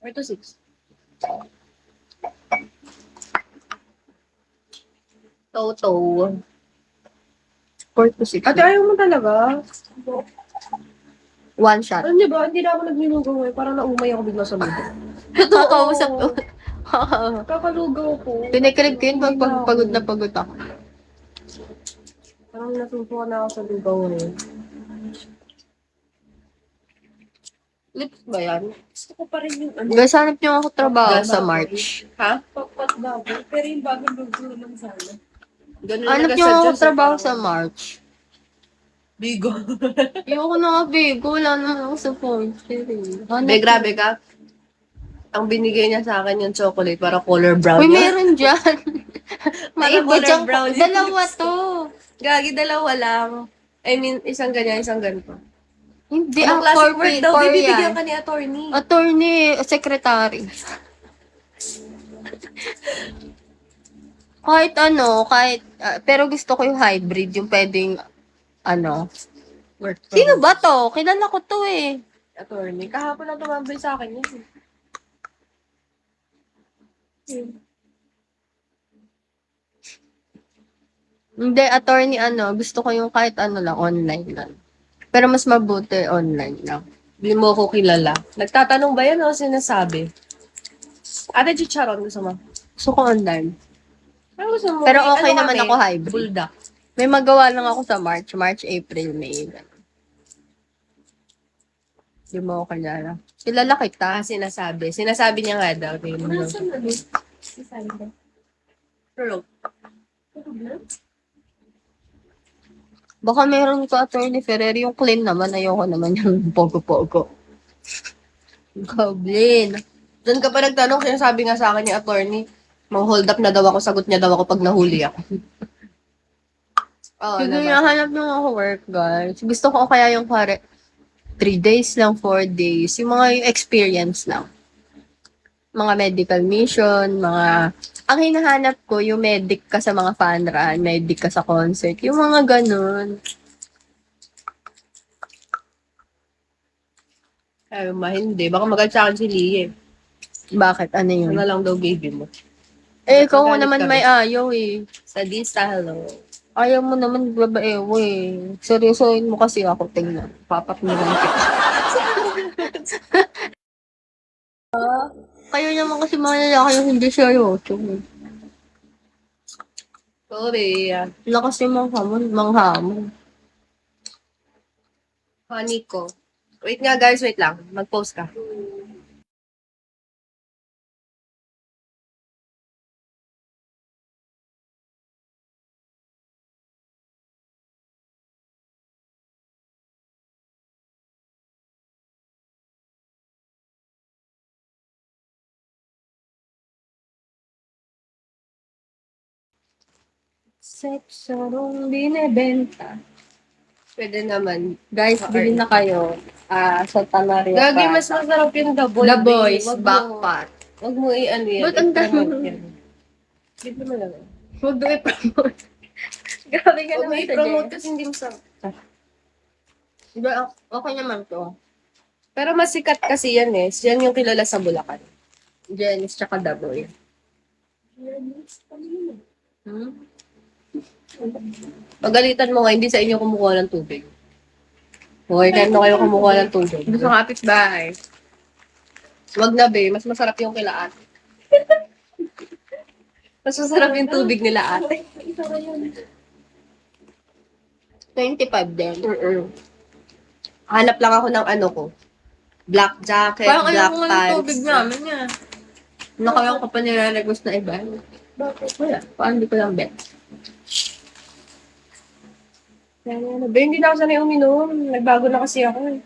4 to 6. Toto. 4 to 6. Ate, ayaw mo talaga? One shot. Alam niyo ba, hindi na ako naglulugaw eh. Parang naumay ako bigla sa lugaw. Kakausap ko. Kakalugaw ko. Tinikrib ko yun pag pagod na pagod ako. Parang natutuwa na ako sa lugaw eh. Lips ba yan? Gusto ko pa rin yung ano. Guys, hanap niyo ako trabaho Bago. sa March. Ha? Papat bago. Pero yung bagong lugaw lang sana. Ganun Hanap niyo ako trabaho sa March. Bigo. Ayoko na nga, Bigo. Wala naman ako sa phone. Be, grabe ka. Ang binigay niya sa akin yung chocolate para color brown. Uy, yun. meron dyan. May Maiba color dyan. brown. Dalawa to. Gagi, dalawa lang. I mean, isang ganyan, isang ganito. Hindi, Anong klaseng work daw? four Bibigyan yan. ka ni attorney. Attorney, secretary. Kahit ano, pero gusto ko yung hybrid, yung pwedeng, Work from sino ba to? Kilala ko to eh. attorney. Kahapon lang tumambay sa akin yun. Hindi, attorney gusto ko yung kahit lang, online lang. Pero mas mabuti online lang. Hindi mo ko kilala. Nagtatanong ba yan o sinasabi? Ate Chicharon, gusto mo? Gusto ko online. Ano gusto mo? Pero May okay ano naman kami? ako hybrid. Bulldog. May magawa lang ako sa March, April, May. Hindi mo ako kilala. Kilala kita. Sinasabi. Sinasabi niya nga daw. Nasaan na doon? Sinasabi ba? Tulog. Baka meron ko attorney Ferrer, yung clean naman, ayoko naman yung pogo-pogo. Goblin. Doon ka pa nagtanong, sinasabi nga sa akin ni attorney, hold up na daw ako, sagot niya daw ako pag nahuli ako. Oo, Sige, diba? hanap nyo ako work, guys. Gusto ko kaya yung 3 days lang, 4 days. Yung mga experience lang. Mga medical mission, ang hinahanap ko, yung medic ka sa mga fan run, medic ka sa concert, yung mga ganun. Ay, hindi. Baka magalit sa akin si Lee eh. Bakit? Ano yun? Ano lang daw baby mo. Ikaw Magalit naman kami. may ayaw eh. Sa Insta, hello. Ayaw mo naman babae eh. Seryosohin mo kasi ako, tingnan. Papaknilan kita. Kayo naman kasi mga lalaki yung hindi seryoso. Sorry. Lakas yung manghamon. Honey ko. Wait nga guys, wait lang. Mag-post ka. Sexorong binebenta. Pwede naman. Guys, bilhin na kayo. Santa Maria. Gagi, mas masarap yung The Boy. The Boys, Wag mo- backpack. Wag mo i-ano yan. Ba't ang i-promote dami? yan. Dito mo lang. Huwag mo i-promote. Grabe ka Wag mo naman sa i-promote Jess. kasi hindi mo sa... Diba, okay naman to. Pero mas sikat kasi yan eh. Yan yung kilala sa Bulacan. Janice tsaka The Boy. Pagalitan mo nga, hindi sa inyo kumukuha ng tubig. Okay, kahit na kayo kumukuha ng tubig. Gusto kapit-bahay. Wag na be, mas masarap yung kila ate. Mas masarap yung tubig nila ate. 25 din. Hanap lang ako ng ano ko. Black jacket, Parang ayaw black ko nga ng pants. tubig namin niya. Nakayaw ko pa nire-request na iba. Bakit? Wala. Paano hindi ko lang bet? Be, hindi na ako sanay uminom. Nagbago na kasi ako eh.